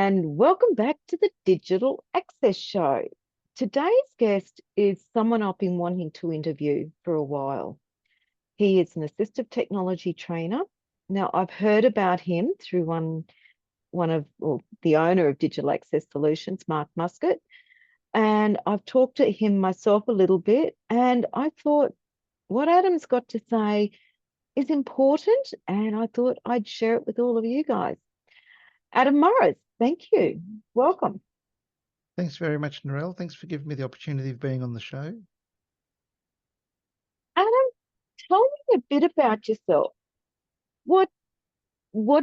and welcome back to the Digital Access Show. Today's guest is someone I've been wanting to interview for a while. He is an assistive technology trainer. Now, I've heard about him through the owner of Digital Access Solutions, Mark Muscat, and I've talked to him myself a little bit, and I thought what Adam's got to say is important, and I thought I'd share it with all of you guys. Adam Morris, thank you. Welcome. Thanks very much, Narelle. Thanks for giving me the opportunity of being on the show. Adam, tell me a bit about yourself. What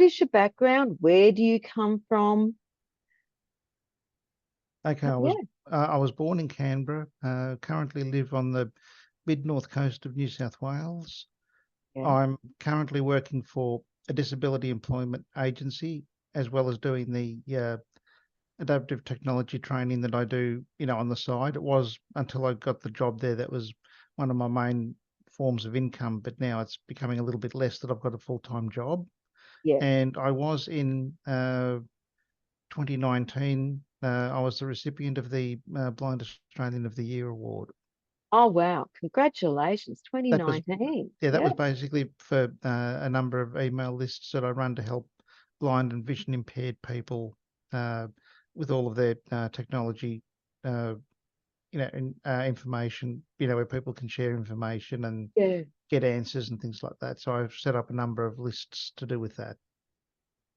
is your background? Where do you come from? Okay, I was born in Canberra. Currently live on the mid-north coast of New South Wales. Yeah. I'm currently working for a disability employment agency, as well as doing the adaptive technology training that I do, on the side. It was until I got the job there that was one of my main forms of income, but now it's becoming a little bit less that I've got a full-time job. Yeah. And I was in 2019, I was the recipient of the Blind Australian of the Year award. Oh, wow. Congratulations. That was 2019. that was basically for a number of email lists that I run to help blind and vision impaired people with all of their technology, information, where people can share information and get answers and things like that. So I've set up a number of lists to do with that.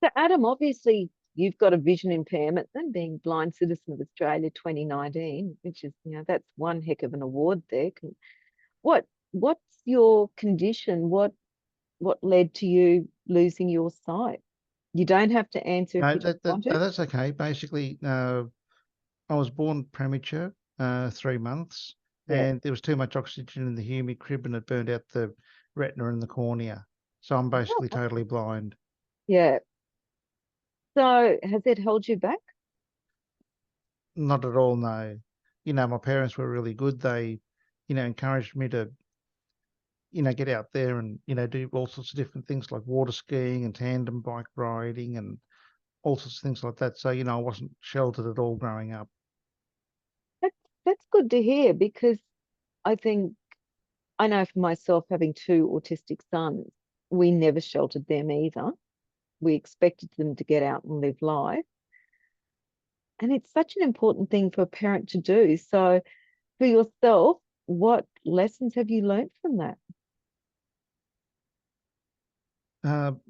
So, Adam, obviously, you've got a vision impairment and being Blind Citizen of Australia 2019, which is, that's one heck of an award there. What's your condition? What led to you losing your sight? You don't have to answer if you don't want to. That's okay. Basically, I was born premature, 3 months, and there was too much oxygen in the humid crib and it burned out the retina and the cornea. So I'm basically totally blind. Yeah. So has it held you back? Not at all, no. My parents were really good. They, encouraged me to, get out there and, do all sorts of different things like water skiing and tandem bike riding and all sorts of things like that. So, I wasn't sheltered at all growing up. That's good to hear, because I know for myself, having two autistic sons, we never sheltered them either. We expected them to get out and live life. And it's such an important thing for a parent to do. So for yourself, what lessons have you learned from that?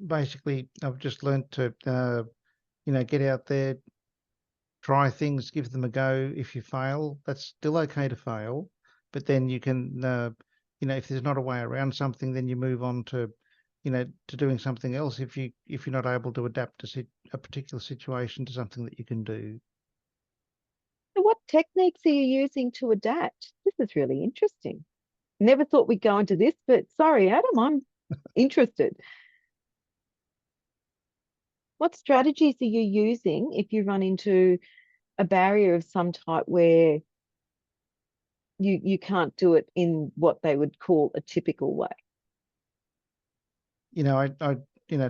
Basically, I've just learned to, get out there, try things, give them a go. If you fail, that's still okay to fail. But then you can, if there's not a way around something, then you move on to, to doing something else. If you're not able to adapt to a particular situation to something that you can do. So what techniques are you using to adapt? This is really interesting. Never thought we'd go into this, but sorry, Adam, I'm interested. What strategies are you using if you run into a barrier of some type where you can't do it in what they would call a typical way? I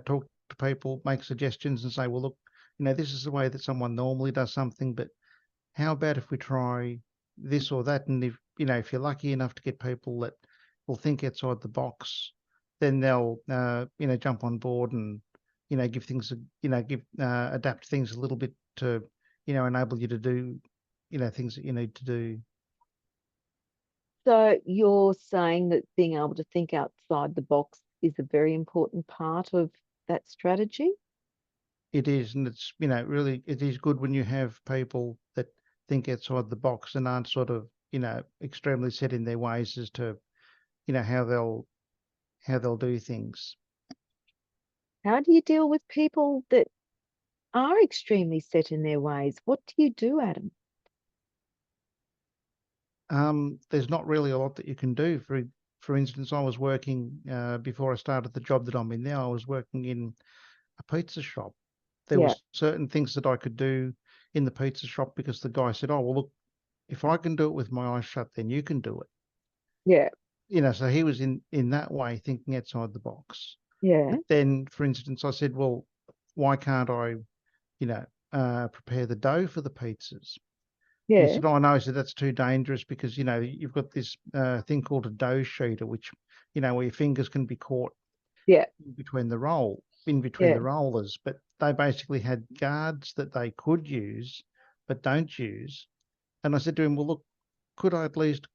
talk to people, make suggestions and say, well, look, this is the way that someone normally does something, but how about if we try this or that? And if you're lucky enough to get people that will think outside the box, then they'll, jump on board and, give things, adapt things a little bit to, enable you to do, things that you need to do. So you're saying that being able to think outside the box is a very important part of that strategy? It is, and it's, really, it is good when you have people that think outside the box and aren't sort of, extremely set in their ways as to, how they'll do things. How do you deal with people that are extremely set in their ways? What do you do, Adam? There's not really a lot that you can do. For instance, I was working before I started the job that I'm in now. I was working in a pizza shop. There were certain things that I could do in the pizza shop because the guy said, "Oh, well, look, if I can do it with my eyes shut, then you can do it." Yeah. So he was in that way thinking outside the box. Yeah. But then, for instance, I said, "Well, why can't I, prepare the dough for the pizzas. And he Yeah. said, "Oh, no," he said, "that's too dangerous because, you've got this thing called a dough sheeter, which, where your fingers can be caught Yeah. in between Yeah. the rollers." But they basically had guards that they could use, but don't use. And I said to him, "Well, look, could I at least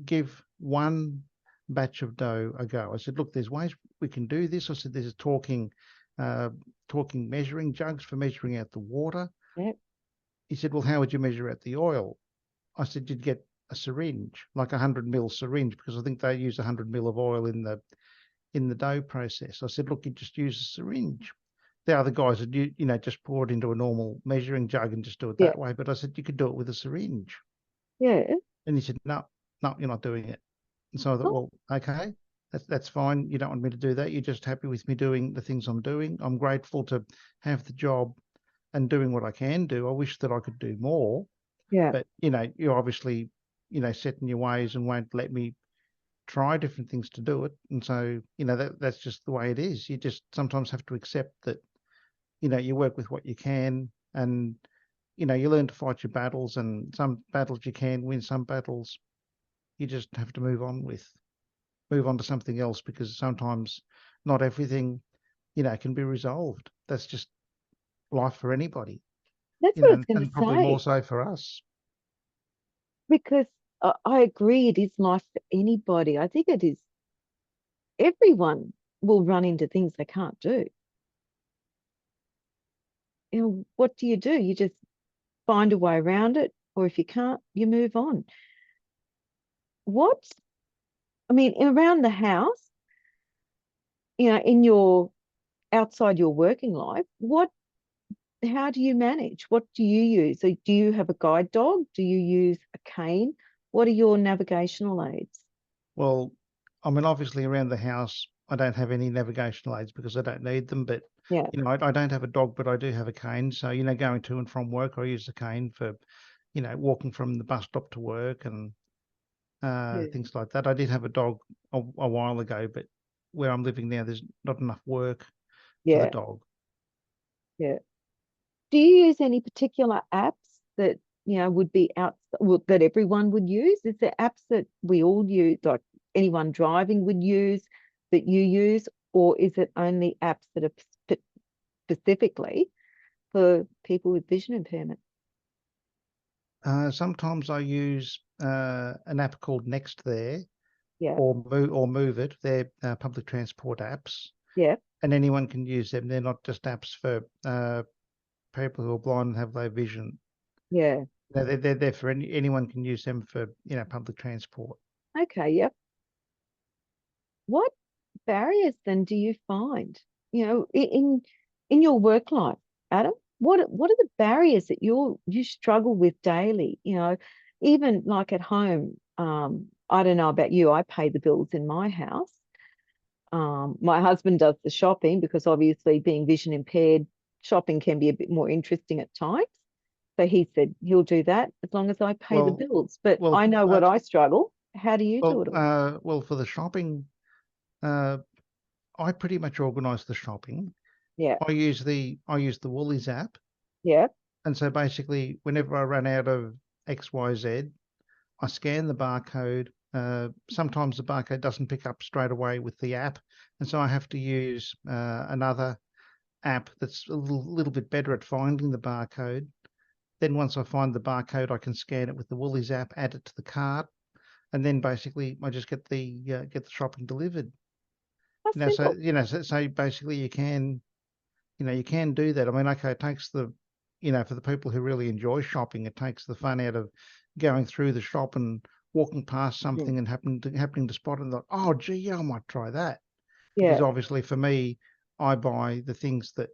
give one batch of dough a go?" I said, "Look, there's ways we can do this." I said, "There's uh, talking measuring jugs for measuring out the water." Yeah. He said, "Well, how would you measure out the oil?" I said, "You'd get a syringe, like 100 ml syringe, because I think they use 100 ml of oil in the dough process." I said, "Look, you just use a syringe." The other guys would, just pour it into a normal measuring jug and just do it Yeah. that way. But I said, "You could do it with a syringe." Yeah. And he said, "No, no, you're not doing it." And so I thought, Oh, well, okay, that's fine. You don't want me to do that. You're just happy with me doing the things I'm doing. I'm grateful to have the job and doing what I can do. I wish that I could do more, yeah. but you're obviously, set in your ways and won't let me try different things to do it. And so, that's just the way it is. You just sometimes have to accept that, you work with what you can, and you learn to fight your battles, and some battles you can win, some battles you just have to move on to something else, because sometimes not everything, can be resolved. That's just life for anybody, That's what I was and, going to and probably more say so for us. because I agree it is life for anybody. I think it is everyone will run into things they can't do. What do? You just find a way around it, or if you can't, you move on. What, I mean, around the house, in your outside your working life, how do you manage? What do you use? So do you have a guide dog? Do you use a cane? What are your navigational aids? Well, I mean, obviously around the house, I don't have any navigational aids because I don't need them. But Yeah. I don't have a dog, but I do have a cane. So going to and from work, I use the cane for walking from the bus stop to work, and Yeah. things like that. I did have a dog a while ago, but where I'm living now, there's not enough work for the Yeah. dog. Yeah. Do you use any particular apps that would be out that everyone would use? Is there apps that we all use, like anyone driving would use, that you use, or is it only apps that are specifically for people with vision impairment? Sometimes I use an app called Next there, Yeah, or Move It. They're public transport apps, yeah, and anyone can use them. They're not just apps for people who are blind and have low vision. yeah. No, they're there for anyone can use them for public transport. Okay, yep. What barriers then do you find, in your work life, Adam? What are the barriers that you struggle with daily? Even like at home. I don't know about you. I pay the bills in my house. My husband does the shopping because obviously being vision impaired, shopping can be a bit more interesting at times. So he said he'll do that as long as I pay the Well, bills. But well, I know what I struggle. How do you do it all? for the shopping, uh, I pretty much organise the shopping. Yeah, I use the Woolies app, yeah, and so basically, whenever I run out of XYZ, I scan the barcode. Sometimes the barcode doesn't pick up straight away with the app, and so I have to use another app that's a little bit better at finding the barcode. Then once I find the barcode, I can scan it with the Woolies app, add it to the cart, and then basically I just get the shopping delivered. that's simple. So basically you can do that. I mean, okay, it takes for the people who really enjoy shopping, it takes the fun out of going through the shop and walking past Mm. something and happening to spot it and like, oh, gee, yeah, I might try that. Because Yeah, obviously for me, I buy the things that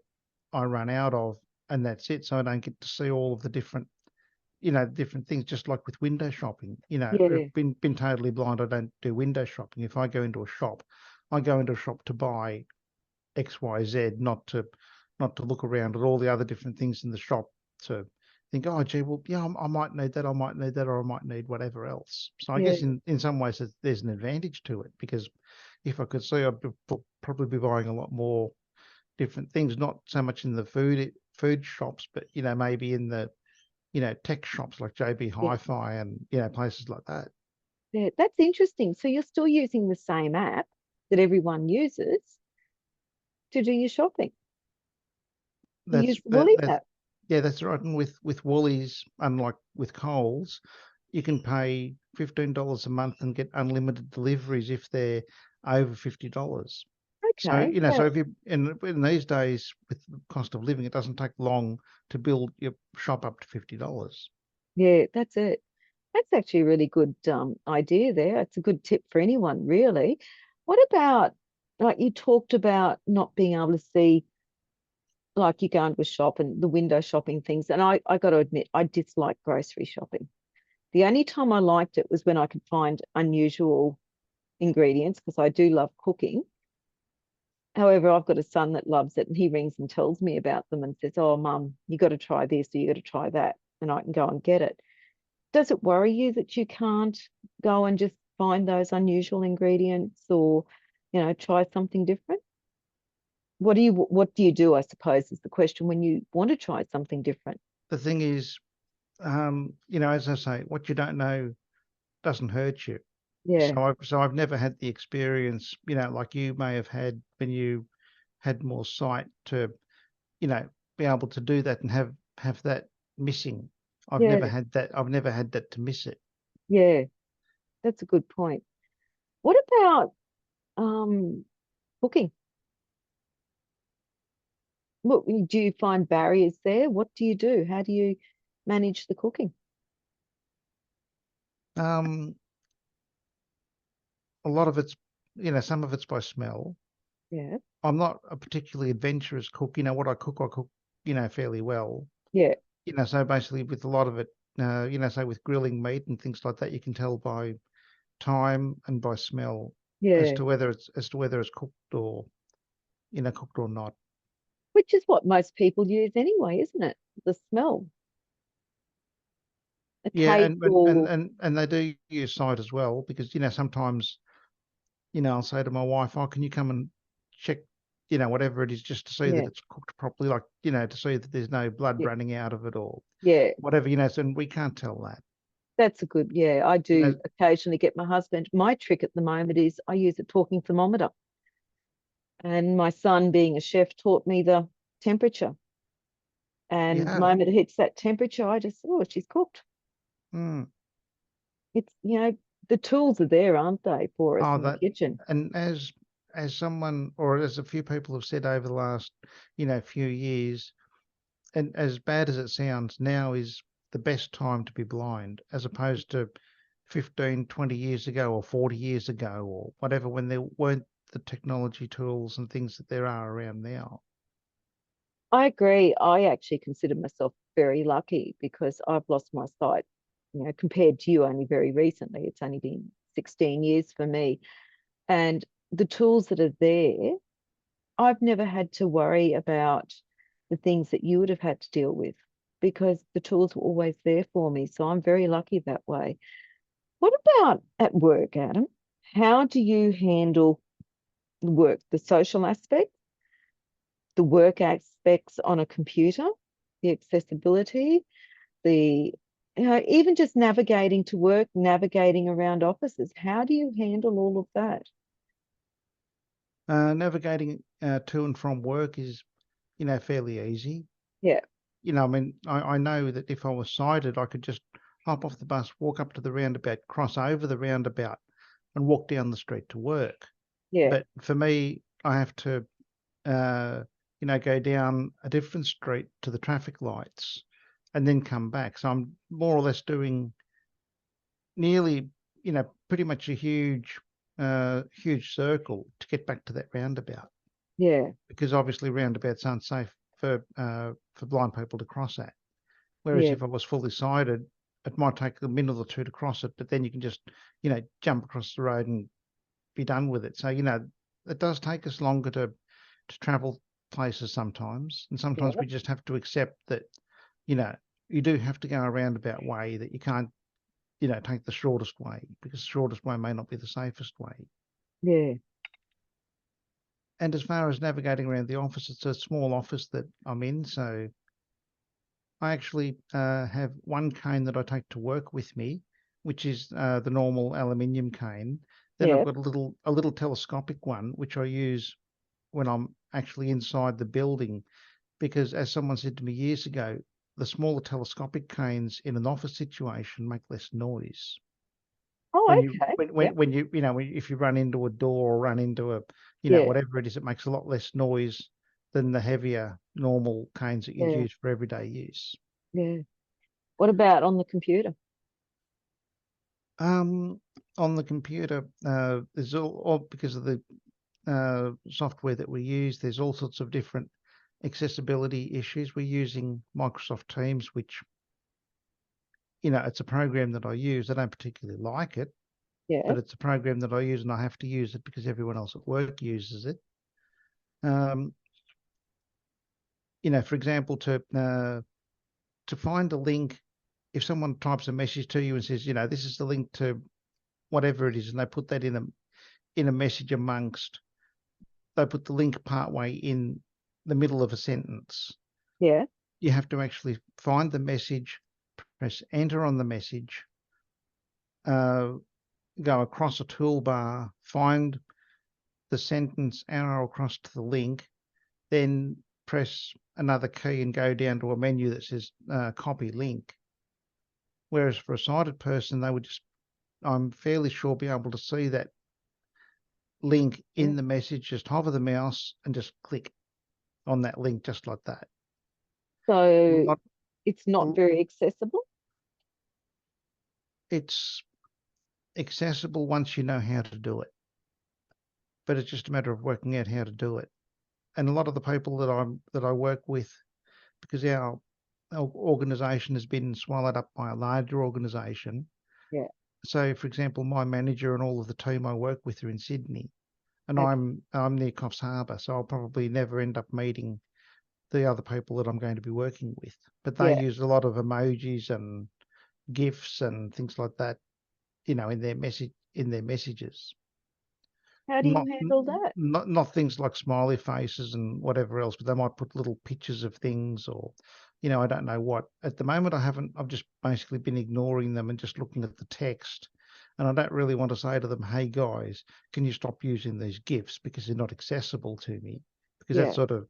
I run out of, and that's it. So I don't get to see all of the different things, just like with window shopping. yeah, Been totally blind, I don't do window shopping. If I go into a shop, I go into a shop to buy XYZ, not to look around at all the other different things in the shop to think, oh, gee, well, yeah, I might need that, I might need that, or I might need whatever else. So I yeah, guess in some ways there's an advantage to it, because if I could see, I'd probably be buying a lot more different things, not so much in the food food shops, but maybe in the tech shops like JB Yeah, Hi-Fi and places like that. yeah, that's interesting. So you're still using the same app that everyone uses to do your shopping. You use That's the that, Woolies that's app. Yeah, that's right. And with Woolies, unlike with Coles, you can pay $15 a month and get unlimited deliveries if they're over $50. So, Okay, so so if you in these days with the cost of living, it doesn't take long to build your shop up to $50. yeah, that's it. That's actually a really good idea there. It's a good tip for anyone, really. What about, like you talked about not being able to see, like you go into a shop and the window shopping things. And I got to admit, I dislike grocery shopping. The only time I liked it was when I could find unusual ingredients because I do love cooking. However, I've got a son that loves it and he rings and tells me about them and says, "Oh, mum, you got to try this or you got to try that." And I can go and get it. Does it worry you that you can't go and just find those unusual ingredients or, try something different? What do you do, I suppose, is the question when you want to try something different? The thing is, as I say, what you don't know doesn't hurt you. Yeah, So I've never had the experience, like you may have had when you had more sight to, be able to do that and have that missing. I've never yeah, had that. I've never had that to miss it. yeah. That's a good point. What about um cooking? What do you find barriers there? What do you do? How do you manage the cooking? Um, a lot of it's, some of it's by smell. Yeah, I'm not a particularly adventurous cook. What I cook, fairly well. yeah, So basically with a lot of it, say with grilling meat and things like that, you can tell by time and by smell yeah. as to whether it's cooked or cooked or not. Which is what most people use anyway, isn't it? The smell, a Yeah, taste, or and they do use sight as well because sometimes I'll say to my wife, "Oh, can you come and check whatever it is just to see that yeah, it's cooked properly, like to see that there's no blood yeah, running out of it or yeah. whatever and we can't tell that. That's a good, yeah. I You do know, occasionally get my husband. My trick at the moment is I use a talking thermometer, and my son, being a chef, taught me the temperature. And the yeah. moment it hits that temperature, I just, oh, she's cooked. Mm. It's, the tools are there, aren't they, for us Oh, in the that kitchen? and as someone or as a few people have said over the last few years, and as bad as it sounds, now is the best time to be blind, as opposed to 15, 20 years ago or 40 years ago or whatever, when there weren't the technology tools and things that there are around now. I agree. I actually consider myself very lucky because I've lost my sight, compared to you only very recently. It's only been 16 years for me. And the tools that are there, I've never had to worry about the things that you would have had to deal with because the tools were always there for me. So I'm very lucky that way. What about at work, Adam? How do you handle the work, the social aspect, the work aspects on a computer, the accessibility, the even just navigating to work, navigating around offices? How do you handle all of that? Navigating to and from work is fairly easy. Yeah, I mean, I know that if I was sighted, I could just hop off the bus, walk up to the roundabout, cross over the roundabout, and walk down the street to work. yeah, But for me, I have to, uh, go down a different street to the traffic lights and then come back. So I'm more or less doing nearly, pretty much a huge circle to get back to that roundabout yeah, because obviously roundabouts aren't safe for blind people to cross at. Whereas yeah, if I was fully sighted, it might take a minute or two to cross it, but then you can just, jump across the road and be done with it. So, it does take us longer to travel places sometimes. And sometimes yeah, we just have to accept that, you know, you do have to go a roundabout way, that you can't, take the shortest way because the shortest way may not be the safest way. yeah, And as far as navigating around the office, it's a small office that I'm in. So, I actually have one cane that I take to work with me, which is the normal aluminium cane. Then I've Yeah. got a little telescopic one, which I use when I'm actually inside the building, because as someone said to me years ago, the smaller telescopic canes in an office situation make less noise. Oh, When you okay. when Yep. when, when you you know if you run into a door or run into a Yeah. whatever it is, it makes a lot less noise than the heavier normal canes that you'd Yeah. use for everyday use. Yeah. What about on the computer? Um, on the computer, there's all because of the software that we use. There's all sorts of different accessibility issues. We're using Microsoft Teams, which it's a program that I use. I don't particularly like it, Yeah. but it's a program that I use, and I have to use it because everyone else at work uses it. Um, for example, to find a link, if someone types a message to you and says, this is the link to whatever it is, and they put that in a message amongst, they put the link partway in the middle of a sentence. Yeah. You have to actually find the message, press enter on the message, uh, go across a toolbar, find the sentence arrow across to the link, then press another key and go down to a menu that says copy link. Whereas for a sighted person, they would just, I'm fairly sure, be able to see that link Yeah. in the message, just hover the mouse and just click on that link just like that. So Not, it's not very accessible. it's accessible once you know how to do it, but it's just a matter of working out how to do it. And a lot of the people that I work with, because our organization has been swallowed up by a larger organization. Yeah. So, for example, my manager and all of the team I work with are in Sydney, and Okay. I'm near Coffs Harbour, so I'll probably never end up meeting the other people that I'm going to be working with. But they Yeah. use a lot of emojis and GIFs and things like that, in their messages. How do you Not handle that? not things like smiley faces and whatever else, but they might put little pictures of things, or I don't know what. At the moment, I've just basically been ignoring them and just looking at the text. And I don't really want to say to them, hey guys, can you stop using these GIFs because they're not accessible to me? Because that's Yeah. sort of,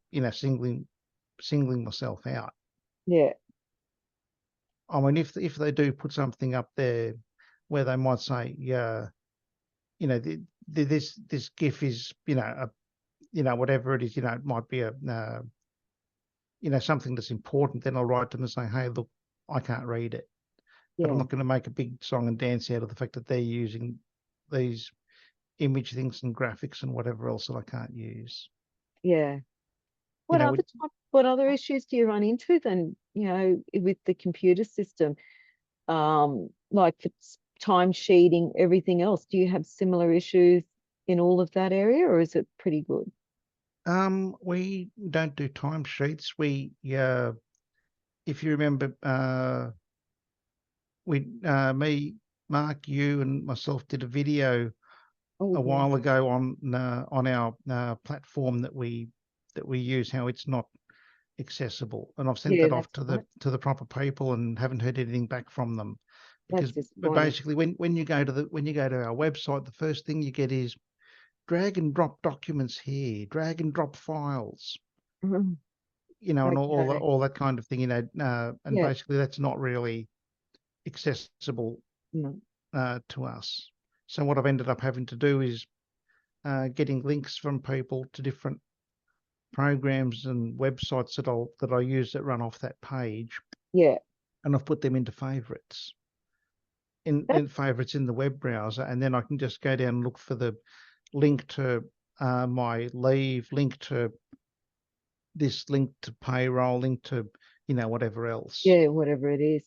singling myself out. Yeah. I mean, if they do put something up there where they might say, yeah, this GIF is, whatever it is, it might be something that's important, then I'll write to them and say, hey, look, I can't read it. But I'm Yeah. not going to make a big song and dance out of the fact that they're using these image things and graphics and whatever else that I can't use. Yeah. You know, What other issues do you run into then, with the computer system? Like for time sheeting, everything else. Do you have similar issues in all of that area, or is it pretty good? we don't do timesheets. If you remember, me, Mark, you, and myself did a video Oh a yeah. while ago on our platform that we use, how it's not accessible, and I've sent Yeah, that off that's right. to the proper people and haven't heard anything back from them. That's Because but disappointing. basically, when you go to our website, the first thing you get is drag and drop documents here, drag and drop files, Mhm. and Okay. all that kind of thing, and Yeah. basically that's not really accessible No. to us. So what I've ended up having to do is getting links from people to different programs and websites that I use that run off that page, Yeah. and I've put them into favorites That, in favorites in the web browser, and then I can just go down and look for the link to my leave, link to this, link to payroll, link to whatever else. yeah, whatever it is.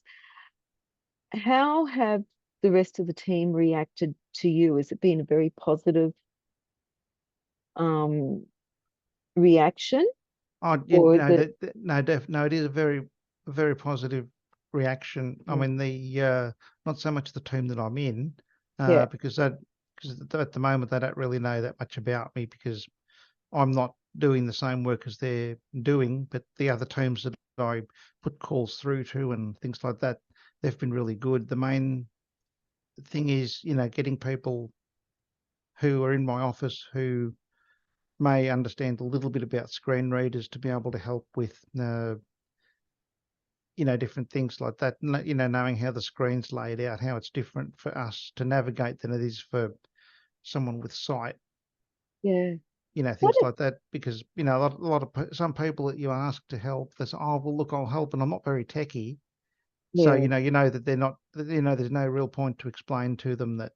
How have the rest of the team reacted to you? Has it been a very positive um reaction, Oh, or is it? no, it is a very positive reaction. I Mm, mean, the not so much the team that I'm in, yeah. because at the moment they don't really know that much about me, because I'm not doing the same work as they're doing, but the other teams that I put calls through to and things like that, they've been really good. The main thing is, getting people who are in my office who may understand a little bit about screen readers to be able to help with, different things like that. Knowing how the screen's laid out, how it's different for us to navigate than it is for someone with sight. Yeah. What Things like that, because some people that you ask to help, they say, "Oh, well, look, I'll help," and I'm not very techie, so yeah, that they're not, there's no real point to explain to them that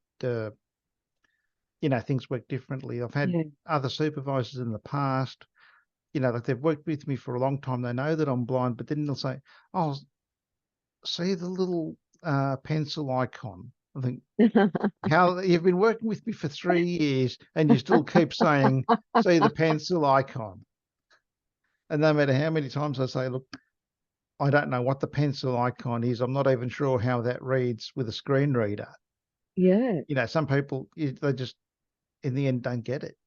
things work differently. I've had yeah. other supervisors in the past, like they've worked with me for a long time. They know that I'm blind, but then they'll say, "Oh, see the little pencil icon." I think, how you've been working with me for 3 years and you still keep saying, "See the pencil icon." And no matter how many times I say, "Look, I don't know what the pencil icon is. I'm not even sure how that reads with a screen reader." Yeah. Some people, they just, in the end, don't get it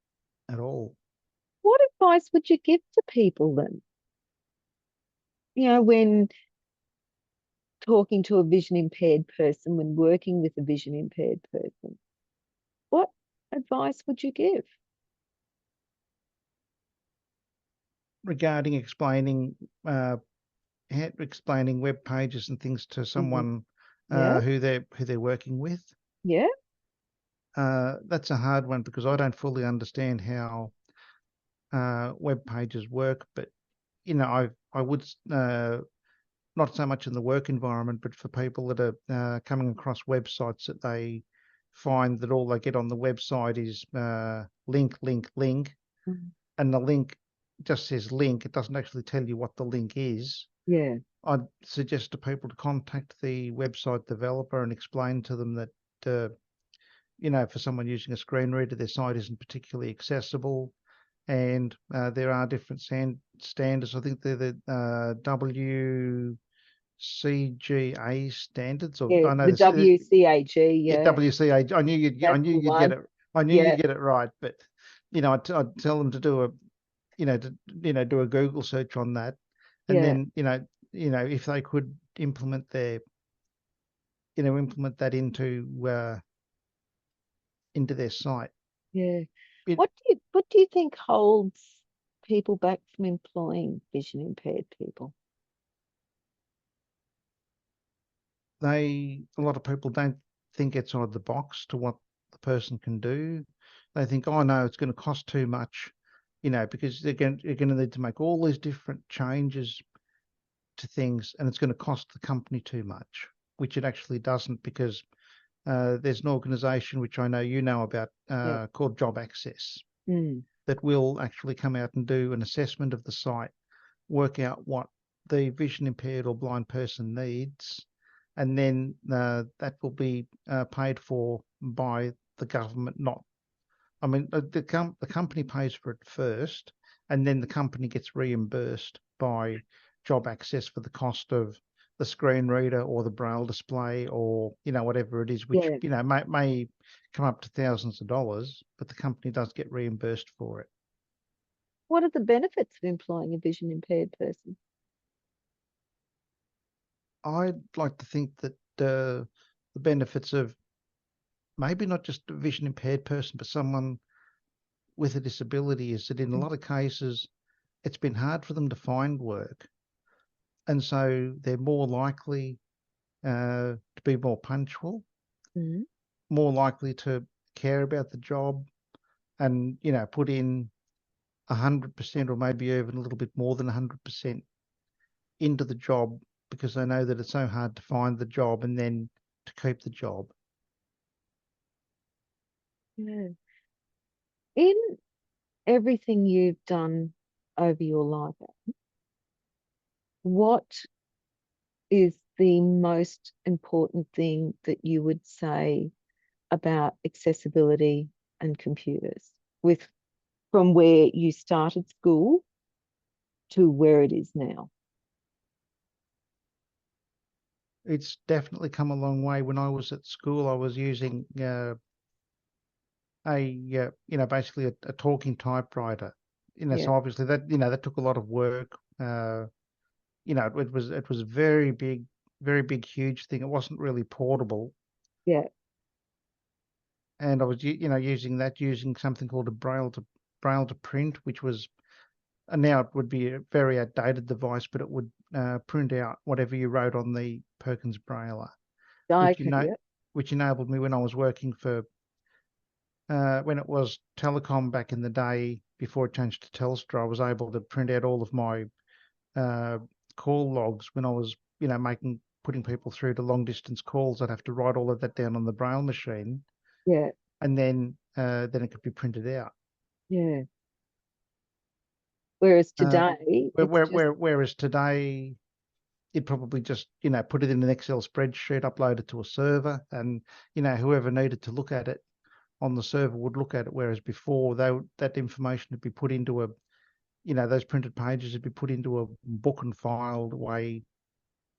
at all. What advice would you give to people then? When talking to a vision impaired person, when working with a vision impaired person, what advice would you give? Regarding explaining web pages and things to Hmm. someone Yeah. who they're working with, Yeah. that's a hard one because I don't fully understand how web pages work. But I would, not so much in the work environment, but for people that are coming across websites that they find that all they get on the website is link, link, link, Mm. and the link just says link. It doesn't actually tell you what the link is. Yeah. I'd suggest to people to contact the website developer and explain to them that, for someone using a screen reader, their site isn't particularly accessible, and there are different standards. I think they're the WCGA standards, or Yeah. I know The this. WCAG. Yeah, Yeah. WCA. I That's knew the you'd get one. it. I knew Yeah. you'd get it right, but I'd tell them to do a, do a Google search on that, and Yeah. then if they could implement that into their site. Yeah. It What do you think holds people back from employing vision impaired people? A lot of people don't think outside the box to what the person can do. They think, oh no, it's going to cost too much, because they're going to need to make all these different changes to things, and it's going to cost the company too much, which it actually doesn't, because there's an organisation which I know you know about, Yeah. called Job Access, Mm. that will actually come out and do an assessment of the site, work out what the vision impaired or blind person needs, and then that will be paid for by the government. Not, I mean, the company pays for it first, and then the company gets reimbursed by Job Access for the cost of the screen reader or the braille display, or whatever it is, which Yeah. may come up to thousands of dollars, but the company does get reimbursed for it. What are the benefits of employing a vision impaired person? I'd like to think that the benefits of maybe not just a vision impaired person, but someone with a disability, is that in a Mm. lot of cases, it's been hard for them to find work. And so they're more likely to be more punctual, Mm. more likely to care about the job, and, put in 100%, or maybe even a little bit more than 100% into the job, because they know that it's so hard to find the job and then to keep the job. Yeah. In everything you've done over your life, what is the most important thing that you would say about accessibility and computers with from where you started school to where it is now? It's definitely come a long way. When I was at school, I was using basically a talking typewriter. Yeah. So obviously that took a lot of work. it was a very big, huge thing. It wasn't really portable, Yeah. and I was using using something called a braille to print, which was and now it would be a very outdated device, but it would print out whatever you wrote on the Perkins Brailler, which Okay. Yeah. which enabled me when I was working for when it was telecom back in the day before it changed to Telstra. I was able to print out all of my uh, call logs when I was putting people through to long distance calls. I'd have to write all of that down on the Braille machine, Yeah. and then it could be printed out. Yeah. Whereas Uh, today, it's just, whereas today, you'd probably just put it in an Excel spreadsheet, upload it to a server, and whoever needed to look at it on the server would look at it. Whereas before, that information would be put into those printed pages would be put into a book and filed away,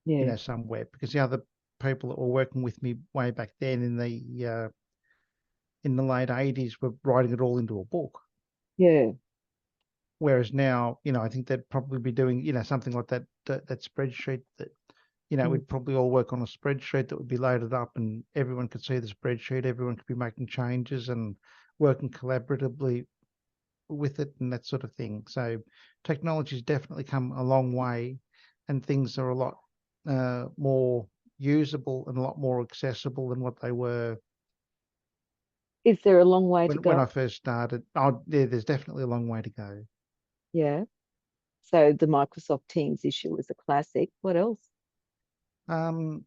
yeah. somewhere, because the other people that were working with me way back then in the late 80s were writing it all into a book. Yeah. Whereas now, I think they'd probably be doing, something like that spreadsheet that, Mm. we'd probably all work on a spreadsheet that would be loaded up and everyone could see the spreadsheet, everyone could be making changes and working collaboratively with it and that sort of thing. So technology's definitely come a long way and things are a lot more usable and a lot more accessible than what they were Is there a long way to when I go? first started. Oh, yeah, there's definitely a long way to go. Yeah. So the Microsoft Teams issue is a classic. What else? Um,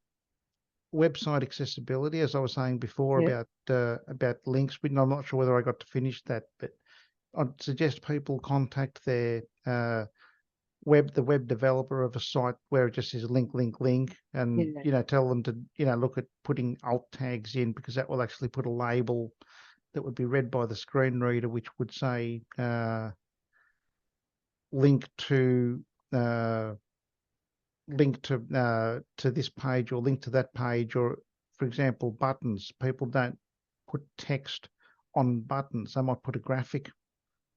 Website accessibility, as I was saying before Yeah. about links. But I'm not sure whether I got to finish that, but I'd suggest people contact their the web developer of a site where it just says link, link, link, and Yeah. tell them to look at putting alt tags in because that will actually put a label that would be read by the screen reader, which would say link to uh, to this page or link to that page, or for example buttons. People don't put text on buttons. They might put a graphic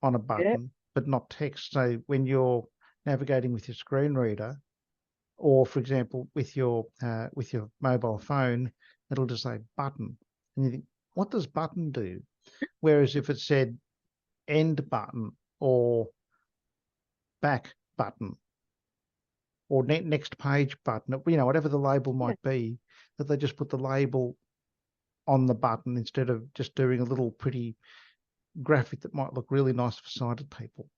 on a Yeah. button but not text. So when you're navigating with your screen reader, or for example with your mobile phone, it'll just say button, and you think, what does button do? Whereas if it said end button or back button or next page button, whatever the label Yeah. might be, that they just put the label on the button instead of just doing a little pretty graphic that might look really nice for sighted people.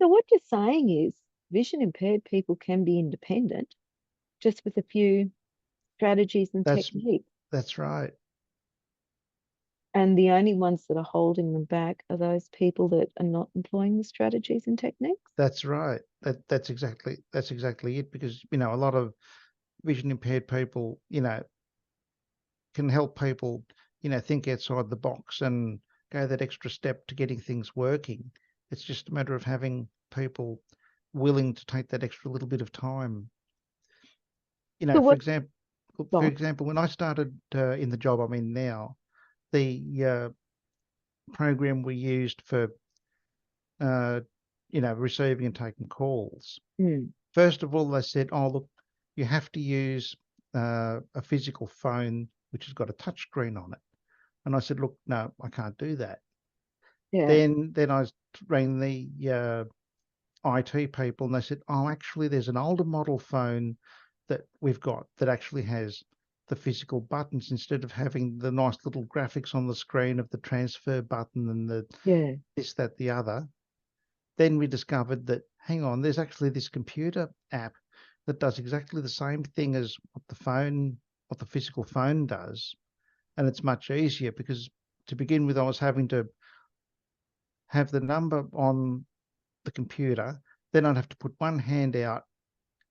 So what you're saying is vision impaired people can be independent just with a few strategies and That's techniques. that's right. And the only ones that are holding them back are those people that are not employing the strategies and techniques. That's right. That's exactly it. Because a lot of vision impaired people, can help people, think outside the box and go that extra step to getting things working. It's just a matter of having people willing to take that extra little bit of time. So For what, example, go on. when I started in the job I'm in now, the program we used for uh, receiving and taking calls. Mm, First of all, they said, "Oh, look, you have to use a physical phone which has got a touch screen on it." And I said, "Look, no, I can't do that." yeah, Then I rang the IT people, and they said, "Oh, actually, there's an older model phone that we've got that actually has the physical buttons instead of having the nice little graphics on the screen of the transfer button and the yeah, this, that, the other." Then we discovered that, hang on, there's actually this computer app that does exactly the same thing as what the physical phone does, and it's much easier because to begin with, I was having to have the number on the computer, then I'd have to put one hand out,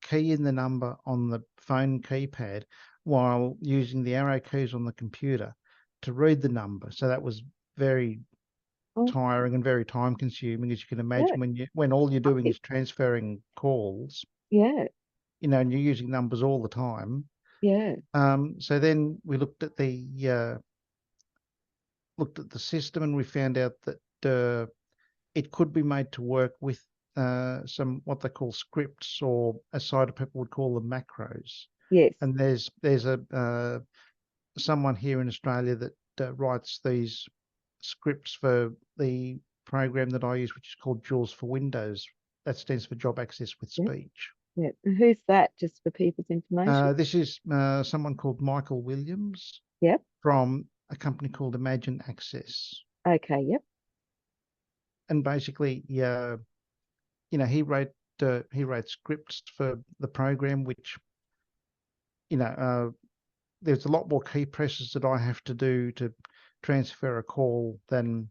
key in the number on the phone keypad while using the arrow keys on the computer to read the number. So that was very oh, tiring and very time consuming, as you can yeah, imagine, when all you're doing right, is transferring calls, yeah, and you're using numbers all the time. yeah, So then we looked at the system and we found out that it could be made to work with some what they call scripts, or a side of people would call them macros. Yes. And there's a someone here in Australia that writes these scripts for the program that I use, which is called JAWS for Windows. That stands for Job Access with Yep. Speech. Yep. And who's that? Just for people's information. This is someone called Michael Williams Yep. from a company called Imagine Access. Okay. Yep. And basically, yeah, he wrote scripts for the program, which there's a lot more key presses that I have to do to transfer a call than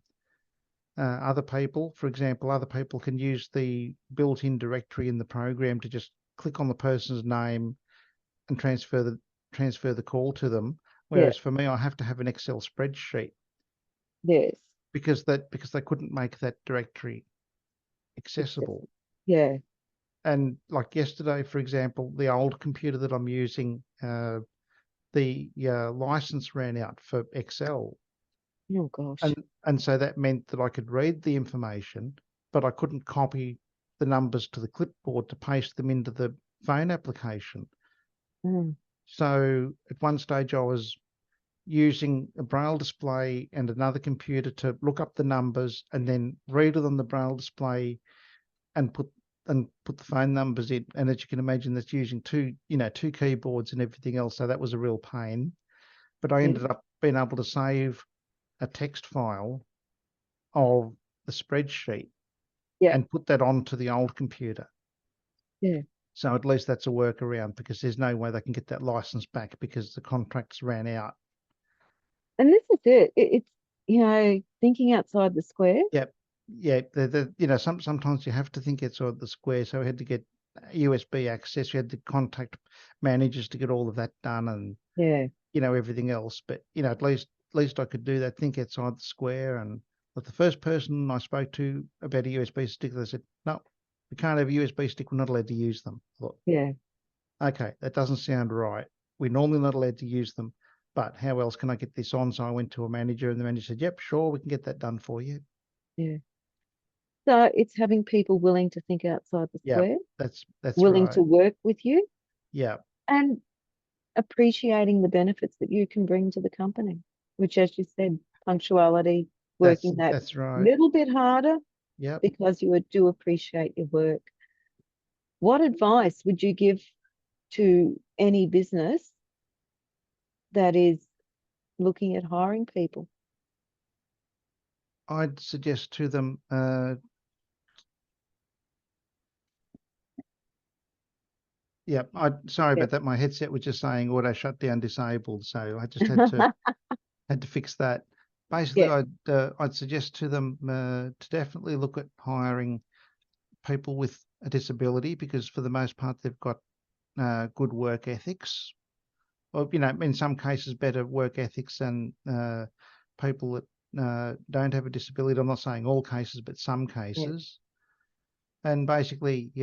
other people. For example, other people can use the built-in directory in the program to just click on the person's name and transfer the call to them. Yeah. Whereas for me, I have to have an Excel spreadsheet Yes. because they couldn't make that directory accessible. Yeah. And like yesterday, for example, the old computer that I'm using, the license ran out for Excel. Oh gosh. And so that meant that I could read the information, but I couldn't copy the numbers to the clipboard to paste them into the phone application. Mm. So at one stage I was using a braille display and another computer to look up the numbers and then read it on the braille display and put the phone numbers in. And as you can imagine, that's using two keyboards and everything else. So that was a real pain. But I Yeah. ended up being able to save a text file of the spreadsheet Yeah. and put that onto the old computer. Yeah. So at least that's a workaround, because there's no way they can get that license back because the contracts ran out. And this is it. It's thinking outside the square. Yep. Yeah. Sometimes you have to think outside the square. So we had to get USB access. We had to contact managers to get all of that done, and Yeah. everything else. But at least I could do that. Think outside the square. And but the first person I spoke to about a USB stick, they said, "No, we can't have a USB stick. We're not allowed to use them." I thought, Yeah. okay, that doesn't sound right. We're normally not allowed to use them, but how else can I get this on? So I went to a manager, and the manager said, "Yep, sure, we can get that done for you." Yeah. So it's having people willing to think outside the Yeah, square, that's willing to right. work with you, Yeah, and appreciating the benefits that you can bring to the company, which, as you said, punctuality, that's working that that's right. little bit harder Yep. because you do appreciate your work. What advice would you give to any business that is looking at hiring people? I'd suggest to them. Yeah, sorry Yeah. about that. My headset was just saying auto shutdown disabled, so I just had to fix that. Basically, Yeah. I'd suggest to them to definitely look at hiring people with a disability, because for the most part they've got good work ethics, or in some cases better work ethics than people that don't have a disability. I'm not saying all cases, but some Yeah. cases. And basically,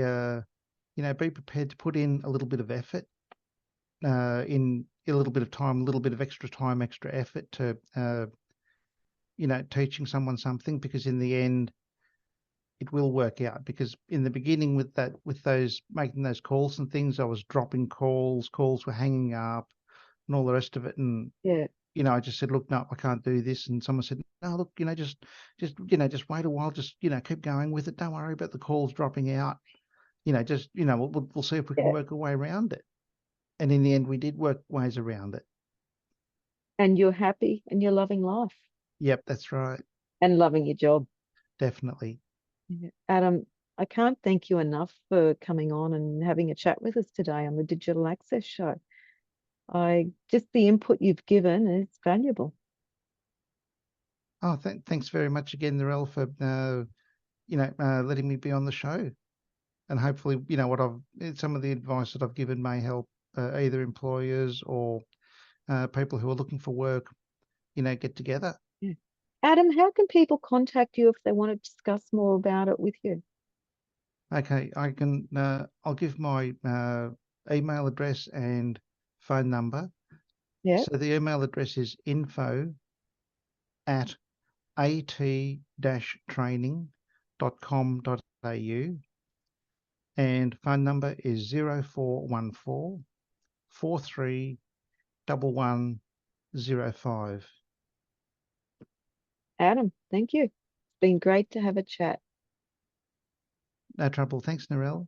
be prepared to put in a little bit of effort, in a little bit of time, a little bit of extra time, extra effort to teaching someone something, because in the end it will work out. Because in the beginning, with those making those calls and things, I was dropping calls were hanging up and all the rest of it. And Yeah. I just said, look, no, I can't do this. And someone said, no, look, just wait a while, just keep going with it, don't worry about the calls dropping out, just we'll see if we can Yeah. work a way around it. And in the end, we did work ways around it. And you're happy and you're loving life Yep, that's right. and loving your job. Definitely. Yeah. Adam, I can't thank you enough for coming on and having a chat with us today on the Digital Access Show. Just the input you've given is valuable. Oh, thanks very much again, Narelle, for letting me be on the show. And hopefully, some of the advice that I've given may help either employers or people who are looking for work, get together. Yeah. Adam, how can people contact you if they want to discuss more about it with you? Okay, I'll give my email address and phone number. Yeah. So the email address is info@at-training.com.au. and phone number is 0414 43 1105. Adam, thank you. It's been great to have a chat. No trouble. Thanks, Narelle.